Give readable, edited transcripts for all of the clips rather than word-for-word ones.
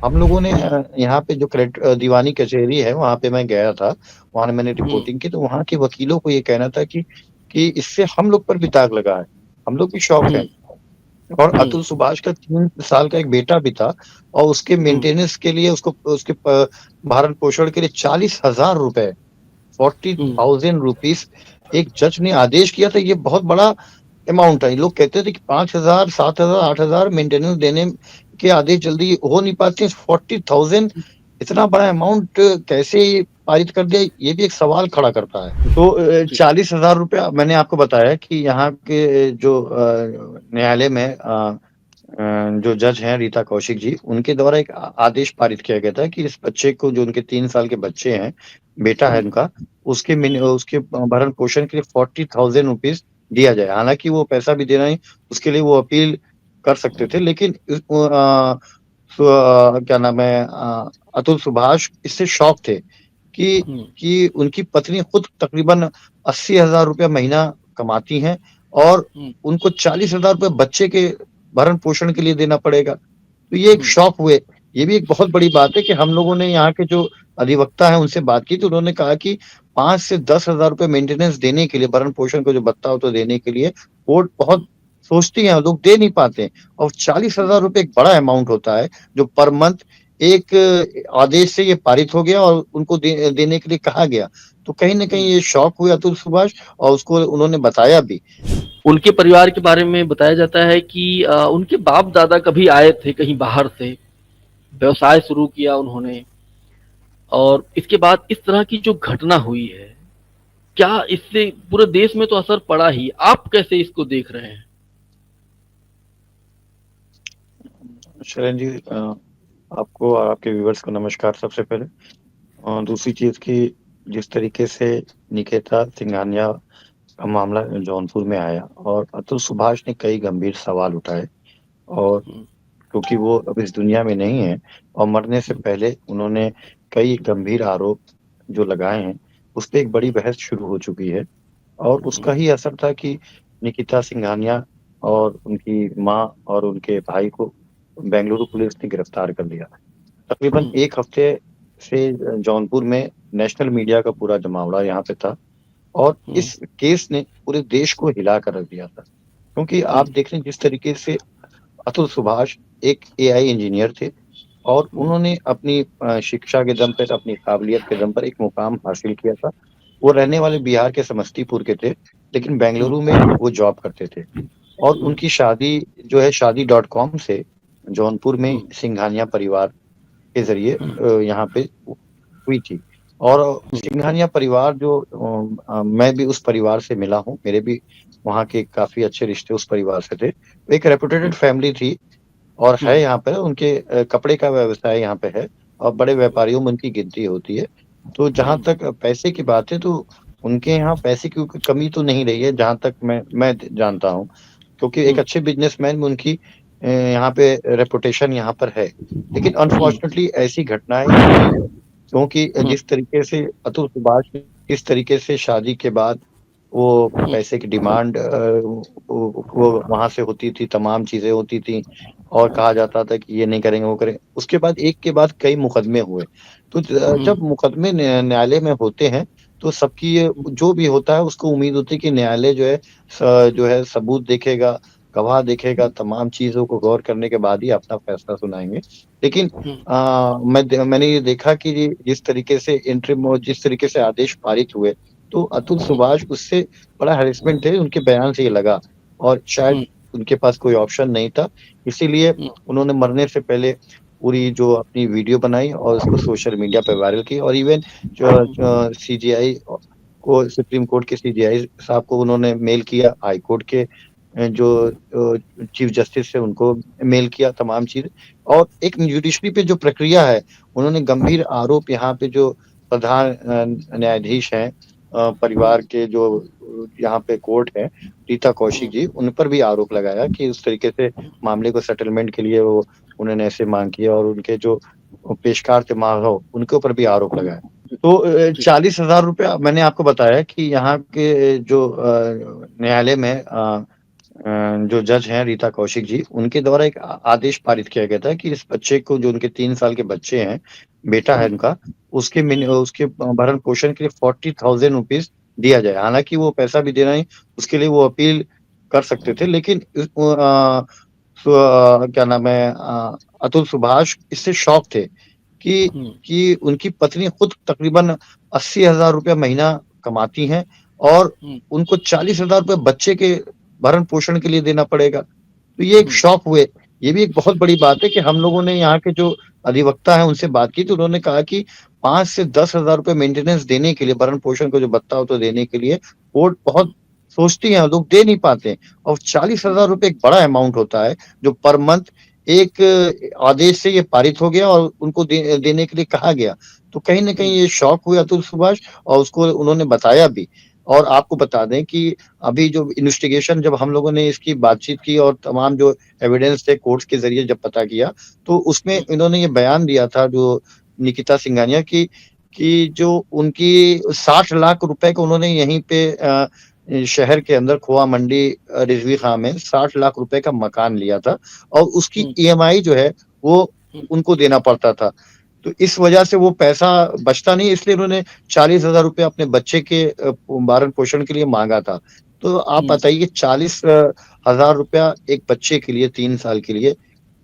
हम लोगों ने यहाँ पे जो दीवानी कचहरी है वहाँ पे मैं गया था, वहाँ मैंने हुँ, रिपोर्टिंग की तो वहाँ के वकीलों को ये कहना था कि इससे हम लोग पर भी दाग लगा है, हम लोग भी शॉक हुँ, हैं। और हुँ, अतुल सुभाष का 3 साल का एक बेटा भी था और उसके हुँ, मेंटेनेंस के लिए उसको उसके भरण-पोषण के लिए ₹40,000 हुँ, ₹40,000 एक जज ने आदेश किया था, ये बहुत बड़ा अमाउंट है। लोग कहते थे कि 5,000, 7,000, 8,000 मेंटेनेंस देने के आदेश जल्दी हो नहीं पाते, 40,000 इतना बड़ा अमाउंट कैसे पारित कर दिया, ये भी एक सवाल खड़ा करता है। तो जी, ₹40,000 मैंने आपको बताया कि यहाँ के जो न्यायालय में जो जज हैं रीता कौशिक जी, उनके द्वारा एक आदेश पारित किया गया था कि इस बच्चे को जो उनके 3 साल के बच्चे हैं, बेटा है हुँ, उनका, उसके भरण-पोषण के लिए ₹40,000 दिया जाए। हालाँकि वो पैसा भी देना ही उसके लिए वो अपील कर सकते थे लेकिन क्या नाम है अतुल सुभाष इससे शॉक थे कि हुँ, उनकी पत्नी खुद तकरीबन ₹80,000 महीना कमाती हैं और हुँ, उनको ₹40,000 बच्चे के भरण-पोषण के लिए देना पड़ेगा। तो ये एक हुँ, शॉक हुए। ये भी एक बहुत बड़ी बात है कि हम लोगों ने यहाँ के जो अधिवक्ता हैं उनसे बात की तो उन्होंने कहा कि 5 से ₹10,000 मेंटेनेंस देने के लिए भरण-पोषण का जो भत्ता-वत्ता देने के लिए कोर्ट बहुत सोचती है, लोग दे नहीं पाते हैं और हुँ, ₹40,000 एक बड़ा अमाउंट होता है जो पर मंथ एक आदेश से ये पारित हो गया और उनको देने के लिए कहा गया। तो कहीं न कहीं हुँ। ये शॉक हुए अतुल सुभाष और उसको उन्होंने बताया भी। उनके परिवार के बारे में बताया जाता है कि उनके बाप-दादा कभी आए थे कहीं बाहर से, व्यवसाय शुरू किया उन्होंने और इसके बाद इस तरह की जो घटना हुई है, क्या इससे पूरे देश में तो असर पड़ा ही, आप कैसे इसको देख रहे हैं? शरण जी आपको और आपके व्यूअर्स को नमस्कार सबसे पहले। दूसरी चीज़ कि जिस तरीके से निकेता सिंघानिया का मामला जौनपुर में आया और अतुल सुभाष ने कई गंभीर सवाल उठाए और हुँ, क्योंकि वो अब इस दुनिया में नहीं है और मरने से हुँ, पहले उन्होंने कई गंभीर आरोप जो लगाए हैं, उस पे एक बड़ी हुँ, बहस शुरू हो चुकी है और हुँ, उसका ही असर था कि निकिता सिंघानिया और उनकी माँ और उनके भाई को बेंगलुरु पुलिस ने गिरफ्तार कर लिया। तकरीबन हुँ, 1 हफ्ते से जौनपुर में नेशनल मीडिया का पूरा जमावड़ा यहाँ पे था और हुँ, इस केस ने पूरे देश को हिला कर रख दिया था। क्योंकि हुँ, आप देख रहे हैं जिस तरीके से अतुल सुभाष एक एआई इंजीनियर थे और हुँ, उन्होंने अपनी शिक्षा के दम पर, अपनी काबिलियत के दम पर एक मुकाम हासिल किया था। वो रहने वाले बिहार के समस्तीपुर के थे, लेकिन हुँ, बेंगलुरु में वो जॉब करते थे और हुँ, उनकी शादी जो है शादी.com से जौनपुर में हुँ, सिंघानिया परिवार के ज़रिए हुँ, यहाँ पे हुई थी और सिंघानिया परिवार जो मैं भी उस परिवार से मिला हूँ, मेरे भी वहाँ के काफ़ी अच्छे रिश्ते उस परिवार से थे। एक रेपुटेड फैमिली थी और हुँ, है यहाँ पे उनके कपड़े का व्यवसाय यहाँ पे है और बड़े व्यापारियों में उनकी गिनती होती है। तो जहाँ हुँ, तक पैसे की बात है तो उनके यहाँ पैसे की कोई कमी तो नहीं रही है जहाँ तक मैं जानता हूँ। क्योंकि एक हुँ, अच्छे बिज़नेसमैन में उनकी यहाँ पे रेपुटेशन यहाँ पर है। लेकिन हुँ, अनफॉर्चुनेटली ऐसी घटनाएँ होती हैं क्योंकि हुँ, जिस तरीके से अतुल सुभाष ने किस तरीके से शादी के बाद वो हुँ, पैसे की डिमांड वो वहाँ से होती थी, तमाम चीज़ें होती थी और कहा जाता था कि ये नहीं करेंगे, वो करेंगे। उसके बाद एक के बाद कई मुकदमे हुए। तो हुँ, जब मुकदमे न्यायालय में होते हैं, तो सबकी ये जो भी होता है उसको उम्मीद होती है कि न्यायालय जो है सबूत देखेगा, गवाह देखेगा, तमाम चीज़ों को गौर करने के बाद ही अपना फैसला सुनाएँगे। लेकिन हुँ, मैंने ये देखा कि जिस तरीके से इंटरिम और जिस तरीके से आदेश पारित हुए, तो अतुल सुभाष उससे बड़ा हैरेसमेंट थे, उनके बयान से ये लगा और शायद हुँ, उनके पास कोई ऑप्शन नहीं था। इसीलिए हुँ, उन्होंने मरने से पहले पूरी जो अपनी वीडियो बनाई और उसको सोशल मीडिया पे वायरल की और इवन सीजेआई को सुप्रीम कोर्ट के सीजेआई साहब को उन्होंने मेल किया, हाई कोर्ट के जो चीफ जस्टिस है उनको मेल किया तमाम चीज़ और एक जुडिशरी पे जो प्रक्रिया है, उन्होंने गंभीर आरोप यहाँ पे जो प्रधान न्यायाधीश हैं परिवार के जो यहाँ पे कोर्ट है, रीता कौशिक हुँ, जी, उन पर भी आरोप लगाया कि उस तरीके से मामले को सेटलमेंट के लिए वो उन्होंने ऐसे माँग किया और उनके जो पेशकार थे माधव, उनके ऊपर भी आरोप लगाया। तो जी, ₹40,000 मैंने आपको बताया कि यहाँ के जो न्यायालय में जो जज हैं रीता कौशिक जी, उनके द्वारा एक आदेश पारित किया गया था कि इस बच्चे को, जो उनके 3 साल के बच्चे हैं, बेटा है हुँ, उनका, उसके भरण-पोषण के लिए 40,000 रुपीज़ दिया जाए। हालाँकि वो पैसा भी देना नहीं, उसके लिए वो अपील कर सकते थे, लेकिन क्या नाम है, अतुल सुभाष इससे शॉक थे कि हुँ, उनकी पत्नी खुद तकरीबन 80,000 रुपया महीना कमाती हैं और हुँ, उनको 40,000 रुपए बच्चे के भरण-पोषण के लिए देना पड़ेगा। तो ये एक हुँ, शॉक हुए। ये भी एक बहुत बड़ी बात है कि हम लोगों ने यहाँ के जो अधिवक्ता हैं उनसे बात की, तो उन्होंने कहा कि 5 से 10,000 रुपए मेंटेनेंस देने के लिए, भरण-पोषण का जो भत्ता-वत्ता देने के लिए कोर्ट बहुत सोचती है, लोग दे नहीं पाते। और हुँ, 40,000 रुपए एक बड़ा अमाउंट होता है, जो पर मंथ एक आदेश से ये पारित हो गया और उनको देने के लिए कहा गया। तो कहीं न कहीं हुँ, ये शॉक हुए अतुल सुभाष, और उसको उन्होंने बताया भी। और आपको बता दें कि अभी जो इन्वेस्टिगेशन, जब हम लोगों ने इसकी बातचीत की और तमाम जो एविडेंस थे कोर्ट्स के ज़रिए जब पता किया, तो उसमें हुँ, इन्होंने ये बयान दिया था, जो निकिता सिंघानिया की, कि जो उनकी 60 लाख रुपए को उन्होंने यहीं पे शहर के अंदर खोआ मंडी, रिजवी खां में 60 लाख रुपए का मकान लिया था और उसकी हुँ, ईएमआई जो है वो हुँ, उनको देना पड़ता था। तो इस वजह से वो पैसा बचता नहीं, इसलिए उन्होंने 40,000 रुपए अपने बच्चे के भरण-पोषण के लिए माँगा था। तो आप हुँ, बताइए, 40 हज़ार रुपया एक बच्चे के लिए 3 साल के लिए,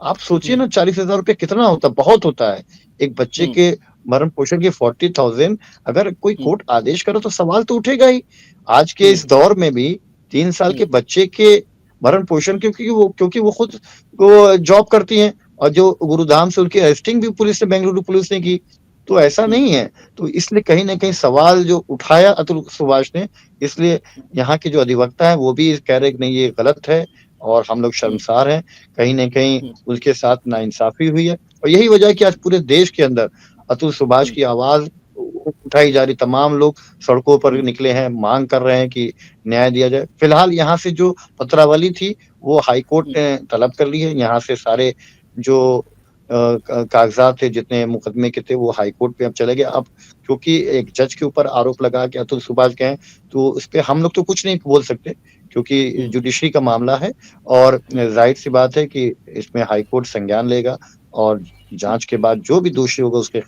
आप सोचिए हुँ, ना, 40,000 रुपए कितना होता है? बहुत होता है। एक बच्चे हुँ, के भरण-पोषण के 40,000, अगर कोई हुँ, कोर्ट आदेश करे तो सवाल तो उठेगा ही। आज के हुँ, इस दौर में भी 3 साल हुँ, के बच्चे के भरण-पोषण, क्योंकि वो खुद वो जॉब करती हैं, और जो गुरुधाम से उनकी अरेस्टिंग भी पुलिस ने, बेंगलुरु पुलिस ने की। तो ऐसा हुँ, नहीं है। तो इसलिए कहीं न कहीं सवाल जो उठाया अतुल सुभाष ने, इसलिए यहाँ के जो अधिवक्ता हैं वो भी कह रहे हैं कि नहीं, ये गलत है और हम लोग हुँ, शर्मसार हैं। कहीं न कहीं हुँ, उसके साथ नाइंसाफ़ी हुई है, और यही वजह है कि आज पूरे देश के अंदर अतुल सुभाष हुँ, की आवाज़ उठाई जा रही। तमाम लोग सड़कों पर हुँ, निकले हैं, माँग कर रहे हैं कि न्याय दिया जाए। फिलहाल यहाँ से जो पत्रावली थी, वो हाई कोर्ट हुँ, ने तलब कर ली है। यहाँ से सारे जो क कागज़ात थे, जितने मुकदमे के थे, वो हाई कोर्ट पे अब चले गए। अब क्योंकि एक जज के ऊपर आरोप लगा के अतुल सुभाष गए हैं, तो इस पे हम लोग तो कुछ नहीं बोल सकते, क्योंकि हुँ, जुडिशरी का मामला है। और हुँ, ज़ाहिर-सी बात है कि इसमें हाई कोर्ट संज्ञान लेगा और हुँ, जाँच के बाद जो भी दोषी होगा उसके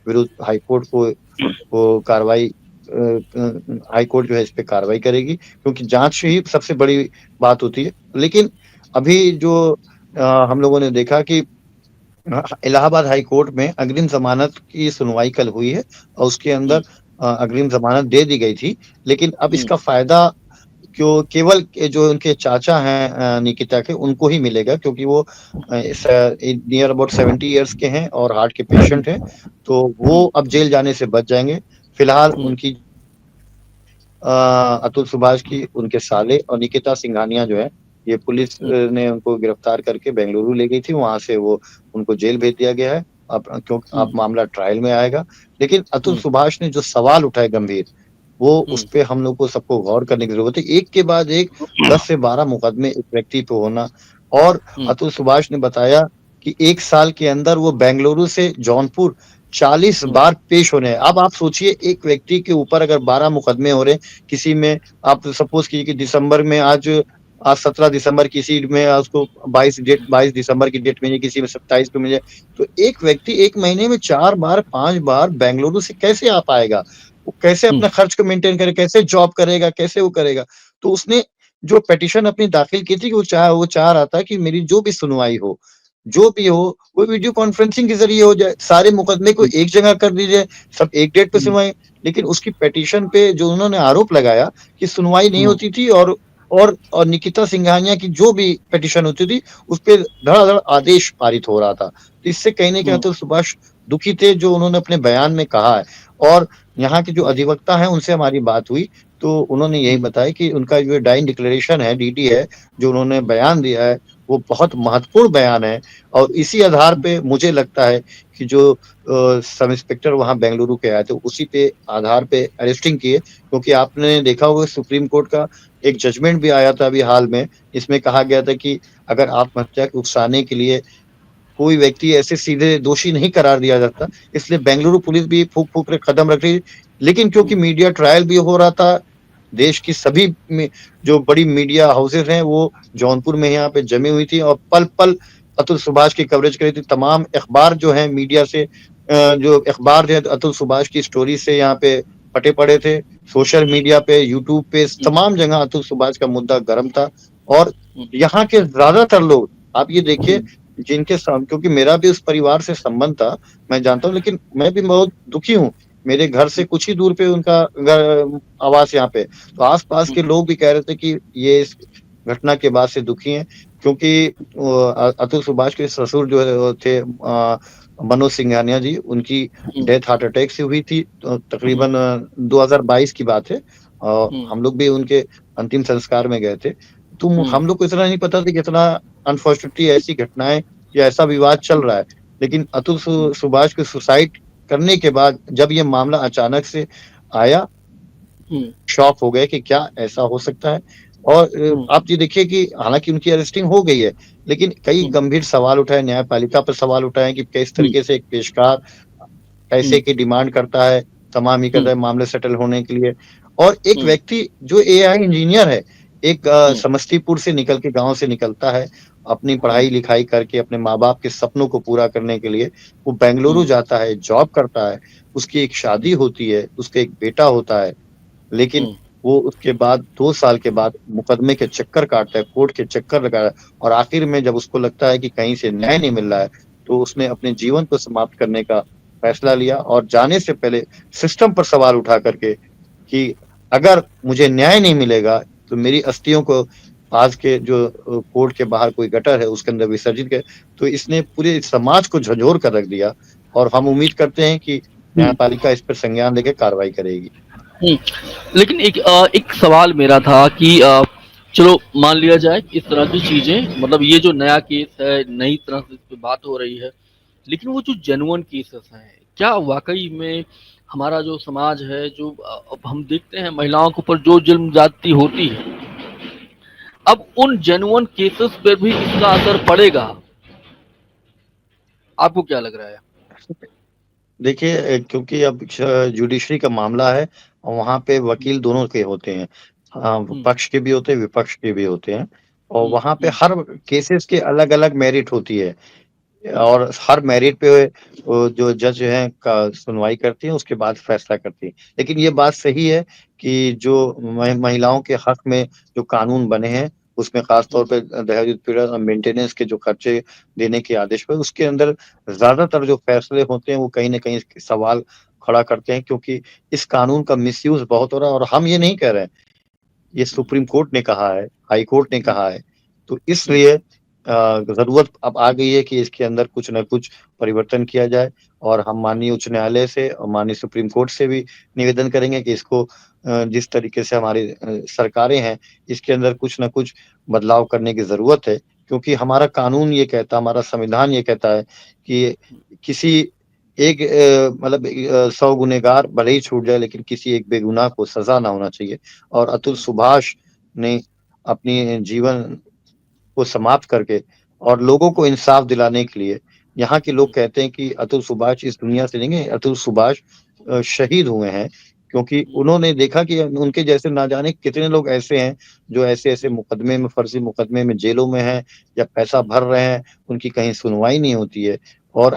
विरुद्ध हाई कोर्ट को कार्रवाई, हाई कोर्ट जो है इस पे कार्रवाई करेगी, क्योंकि जाँच ही सबसे बड़ी बात होती है। लेकिन अभी जो हम लोगों ने देखा कि इलाहाबाद हाई कोर्ट में अग्रिम ज़मानत की सुनवाई कल हुई है और उसके अंदर हुँ, अग्रिम ज़मानत दे दी गई थी। लेकिन अब हुँ, इसका फ़ायदा केवल जो उनके चाचा हैं निकिता के, उनको ही मिलेगा, क्योंकि वो नियर अबाउट 70 इयर्स के हैं और हार्ट के पेशेंट हैं। तो वो हुँ, अब जेल जाने से बच जाएँगे। फिलहाल हुँ, उनकी अ, अतुल सुभाष की उनके साले और निकिता सिंघानिया जो है, ये पुलिस हुँ, ने उनको गिरफ्तार करके बेंगलुरु ले गई थी, वहाँ से वो उनको जेल भेज दिया गया है। अब हुँ, मामला ट्रायल में आएगा। लेकिन अतुल हुँ, सुभाष ने जो सवाल उठाए गंभीर, वो हुँ, उसपे हम लोग को सबको गौर करने की ज़रूरत है। एक के बाद एक 10 से 12 मुकदमे एक व्यक्ति पे होना, और हुँ, अतुल सुभाष ने बताया कि 1 साल के अंदर वो बेंगलुरु से जौनपुर 40 हुँ, बार पेश होने हैं। अब आप सोचिए, एक व्यक्ति के ऊपर अगर 12 मुकदमे हो रहे हैं, किसी में आप सपोज़ कीजिए कि दिसंबर में, आज 17 दिसंबर, किसी में उसको 22 दिसंबर की डेट मिली, किसी में 27 को मिले। तो एक व्यक्ति 1 महीने में 4 बार, 5 बार बेंगलुरु से कैसे आ पाएगा? वो कैसे हुँ, अपना खर्च को मेंटेन करे, कैसे जॉब करेगा, कैसे वो करेगा? तो उसने जो पिटीशन अपनी दाखिल की थी, वो चाह रहा था कि मेरी जो भी सुनवाई हो, जो भी हो, वो वीडियो कॉन्फ्रेंसिंग के ज़रिए हो जाए। सारे मुकदमे को हुँ, एक जगह कर दीजिए, सब एक डेट पे हुँ, सुनवाई। लेकिन उसकी पिटीशन पे जो उन्होंने आरोप लगाया कि सुनवाई नहीं हुँ, होती थी, और निकिता सिंघानिया की जो भी पिटीशन होती थी, उसपे धड़ाधड़ आदेश पारित हो रहा था। तो इससे कहीं न कहीं हुँ, अतुल सुभाष दुखी थे, जो उन्होंने अपने बयान में कहा है। और यहाँ के जो हुँ, अधिवक्ता हैं, उनसे हमारी बात हुई, तो उन्होंने यही हुँ, बताया कि उनका जो डाइंग डिक्लेरेशन है, डीडी है, जो उन्होंने हुँ, बयान दिया है, वो बहुत महत्वपूर्ण बयान है। और इसी आधार हुँ, पे मुझे लगता है कि जो सब इंस्पेक्टर वहाँ बेंगलुरु के आए थे, उसी पे आधार पे अरेस्टिंग किए, क्योंकि आपने देखा होगा सुप्रीम कोर्ट का एक जजमेंट भी आया था अभी हाल में, इसमें कहा गया था कि अगर आत्महत्या को उकसाने के लिए कोई व्यक्ति ऐसे सीधे दोषी नहीं करार दिया जाता, इसलिए बेंगलुरु पुलिस भी फूँक-फूँक के कदम रख रही। लेकिन क्योंकि हुँ, मीडिया ट्रायल भी हो रहा था, देश की सभी में जो बड़ी मीडिया हाउसेज़ हैं, वो जौनपुर में यहाँ पे जमी हुई थी और पल-पल अतुल सुभाष की कवरेज करी थी। तमाम अखबार जो हैं मीडिया से जो अखबार जो है अतुल सुभाष की स्टोरी से यहाँ पे फटे पड़े थे। सोशल मीडिया पे, यूट्यूब पे हुँ, तमाम जगह अतुल सुभाष का मुद्दा गर्म था और हुँ, यहाँ के ज़्यादातर लोग आप ये देखिए हुँ, जिनके क्योंकि मेरा भी उस परिवार से संबंध था, मैं जानता हूँ लेकिन मैं भी बहुत दुखी हूँ। मेरे घर से हुँ, कुछ ही दूर पे उनका आवास यहाँ पे। तो आस-पास हुँ, के लोग भी कह रहे थे कि ये इस घटना के बाद से दुखी हैं क्योंकि अतुल सुभाष के ससुर जो है वो थे मनोज सिंघानिया जी, उनकी हुँ, डेथ हार्ट अटैक से हुई थी। हुँ, तकरीबन 2022 की बात है। हुँ, हम लोग भी उनके अंतिम संस्कार में गए थे। तो हुँ, हम लोग को इतना नहीं पता था कि इतना अनफॉर्चुनेटली ऐसी घटनाएँ या ऐसा विवाद चल हुँ, रहा है। लेकिन अतुल हुँ, सुभाष के सुसाइड करने के बाद जब ये मामला अचानक से आया, हुँ, शॉक हो गए कि क्या ऐसा हो सकता है? और हुँ, आप ये देखिए कि हालाँकि उनकी अरेस्टिंग हो गई है, लेकिन कई हुँ, गंभीर सवाल उठाए, न्यायपालिका पर सवाल उठाए कि किस हुँ, तरीके से एक पेशकार पैसे हुँ, की डिमांड करता है, तमाम ही हुँ, करता है मामले सेटल होने के लिए। और एक हुँ, व्यक्ति जो एआई इंजीनियर है, एक हुँ, समस्तीपुर से निकल के गाँव से निकलता है, अपनी हुँ, पढ़ाई-लिखाई करके अपने माँ-बाप के सपनों को पूरा करने के लिए, वो बेंगलुरु हुँ, जाता है, जॉब करता है, उसकी एक शादी होती है, उसका एक बेटा होता है। लेकिन हुँ, वो उसके बाद 2 साल के बाद मुकदमे के चक्कर काटता है, कोर्ट के चक्कर लगा है और आखिर में जब उसको लगता है कि कहीं से न्याय नहीं मिल रहा है, तो उसने अपने जीवन को समाप्त करने का फैसला लिया और जाने से पहले सिस्टम पर सवाल उठा कर के कि अगर मुझे न्याय नहीं मिलेगा, तो मेरी अस्थियों को पास के जो कोर्ट के बाहर कोई गटर है, उसके अंदर विसर्जित किया। तो इसने पूरे समाज को झंझोर कर रख दिया और हम उम्मीद करते हैं कि हुँ, न्यायपालिका इस पर संज्ञान लेके कार्रवाई करेगी। हुँ। लेकिन एक सवाल मेरा था कि चलो मान लिया जाए कि इस तरह की चीज़ें मतलब ये जो नया केस है, नई तरह से इस पे बात हो रही है, लेकिन वो जो जेन्युइन केसेस हैं, क्या वाक़ई में हमारा जो समाज है, जो अब हम देखते हैं महिलाओं के ऊपर जो जुल्म ज़्यादती होती है, अब उन जेन्युइन केसेस पे भी इसका असर पड़ेगा? आपको क्या लग रहा है? देखिए क्योंकि अब जुडिशरी का मामला है और वहाँ पे हुँ, वकील दोनों के होते हैं। हुँ, पक्ष के भी होते हैं, विपक्ष के भी होते हैं और हुँ, वहाँ पे हुँ, हर केसेस के अलग-अलग मेरिट होती है हुँ, और हर मेरिट पे जो जज हैं का सुनवाई करती हैं, उसके बाद फैसला करती हैं। लेकिन ये बात सही है कि जो महिलाओं के हक में जो कानून बने हैं, उसमें ख़ास तौर हुँ, पे दहेज उत्पीड़न और मेंटेनेंस के जो खर्चे देने के आदेश पे, उसके अंदर ज़्यादातर जो फैसले होते हैं, वो कहीं न कहीं सवाल खड़ा करते हैं क्योंकि इस कानून का मिसयूज़ बहुत हो रहा है और हम ये नहीं कह रहे हैं। ये हुँ, सुप्रीम कोर्ट ने कहा है, हाई कोर्ट ने हुँ, कहा है। तो हुँ, इसलिए ज़रूरत अब आ गई है कि इसके अंदर कुछ न कुछ परिवर्तन किया जाए और हम माननीय उच्च न्यायालय से और माननीय सुप्रीम कोर्ट से भी निवेदन करेंगे कि इसको जिस तरीके से हमारी सरकारें हैं, इसके अंदर कुछ न कुछ बदलाव करने की ज़रूरत है। क्योंकि हमारा कानून ये कहता है, हमारा संविधान ये कहता है कि किसी एक 100 गुनहगार भले ही छूट जाए लेकिन किसी एक बेगुनाह को सज़ा ना होना चाहिए। और अतुल हुँ, सुभाष ने अपनी जीवन को समाप्त करके और लोगों को इंसाफ दिलाने के लिए यहाँ के लोग हुँ, कहते हैं कि अतुल सुभाष इस दुनिया से नहीं गए, अतुल सुभाष शहीद हुए हैं क्योंकि हुँ, उन्होंने देखा कि उनके जैसे ना जाने कितने लोग ऐसे हैं, जो ऐसे-ऐसे हुँ, मुकदमे में फर्जी मुकदमे में जेलों में हैं या पैसा हुँ, भर रहे हैं, उनकी कहीं सुनवाई नहीं होती है। और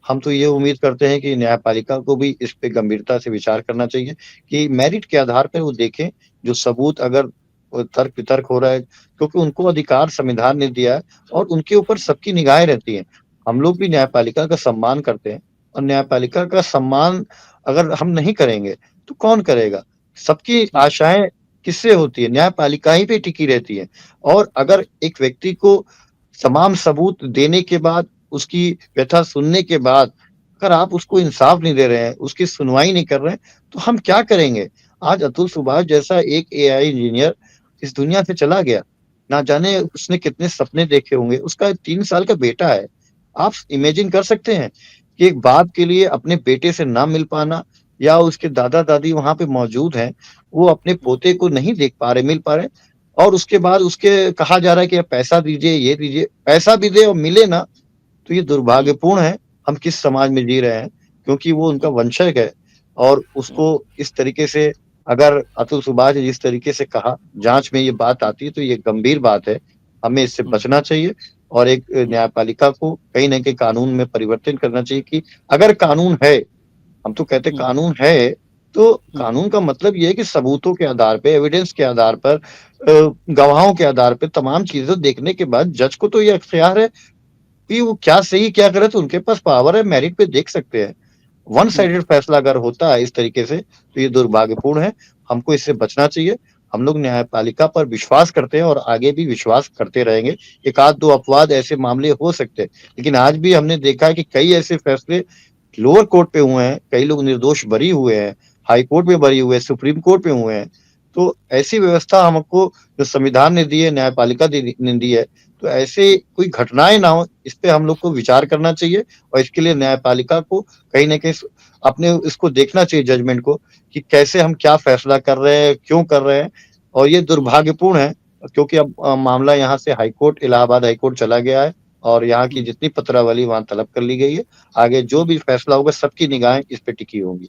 हम तो ये उम्मीद करते हैं कि न्यायपालिका को भी इस पे गंभीरता से विचार करना चाहिए कि मेरिट के आधार पे वो देखें, जो सबूत अगर तर्क-वितर्क हो रहा है क्योंकि उनको अधिकार संविधान ने दिया है और उनके ऊपर सबकी निगाहें रहती हैं। हम लोग भी न्यायपालिका का सम्मान करते हैं और न्यायपालिका का सम्मान अगर हम नहीं करेंगे, तो कौन करेगा? सबकी हुँ, आशाएँ किससे होती है? न्यायपालिका ही पे टिकी रहती है और अगर एक व्यक्ति को तमाम सबूत देने के बाद, उसकी व्यथा सुनने के बाद, अगर आप उसको इंसाफ नहीं दे रहे हैं, उसकी सुनवाई नहीं कर रहे हैं, तो हम क्या करेंगे? आज अतुल सुभाष जैसा एक एआई इंजीनियर इस दुनिया से चला गया। ना जाने उसने कितने सपने देखे होंगे। उसका 3 साल का बेटा है। आप इमेजिन कर सकते हैं कि एक बाप के लिए अपने बेटे से ना मिल पाना या उसके दादा-दादी वहाँ पे मौजूद हैं, वो अपने हुँ, पोते को नहीं देख पा रहे, मिल पा रहे और उसके बाद उसके कहा जा रहा है कि आप पैसा दीजिए, ये दीजिए। पैसा भी दे और मिले ना, तो ये हुँ, दुर्भाग्यपूर्ण है, हम किस समाज में जी रहे हैं, क्योंकि वो उनका हुँ, वंशज है और हुँ, उसको इस तरीके से अगर अतुल सुभाष ने जिस तरीके से कहा, जाँच में ये बात आती है तो ये गंभीर बात है। हमें इससे हुँ, बचना चाहिए और एक हुँ, न्यायपालिका को कहीं न कहीं कानून में परिवर्तन करना चाहिए कि अगर कानून है, हम तो कहते हैं हुँ, कानून है, तो हुँ, कानून का मतलब ये है कि सबूतों के आधार पे, एविडेंस के आधार पर गवाहों के आधार पे तमाम चीज़ें देखने के बाद जज को तो ये इख्तियार है कि वो क्या सही क्या गलत उनके पास पावर है, मेरिट पे देख सकते हैं। वन हुँ, साइडेड फैसला अगर होता है इस तरीके से, तो ये दुर्भाग्यपूर्ण है। हमको इससे बचना चाहिए। हम लोग न्यायपालिका पर विश्वास करते हैं और आगे भी विश्वास करते रहेंगे। एक आध 2 अपवाद ऐसे मामले हो सकते हैं, लेकिन आज भी हमने देखा है कि कई ऐसे फैसले लोअर कोर्ट पे हुए हैं, कई लोग निर्दोष बरी हुए हैं, हाई कोर्ट में बरी हुए हैं, सुप्रीम कोर्ट पे हुए हैं। तो ऐसी व्यवस्था हमको जो संविधान ने दी है, न्यायपालिका ने दी है, तो ऐसे कोई घटनाएँ ना हो, इस पे हम लोग को विचार करना चाहिए और इसके लिए न्यायपालिका को कहीं न कहीं अपने इसको देखना चाहिए जजमेंट को कि कैसे हम क्या फैसला कर रहे हैं, क्यों कर रहे हैं और ये हुँ, दुर्भाग्यपूर्ण है क्योंकि अब मामला यहाँ से high court Allahabad high court चला गया है और यहाँ की हुँ, जितनी पत्रावली वहाँ तलब कर ली गई है। आगे जो हुँ। भी फैसला होगा सबकी निगाहें इस पे टिकी होंगी।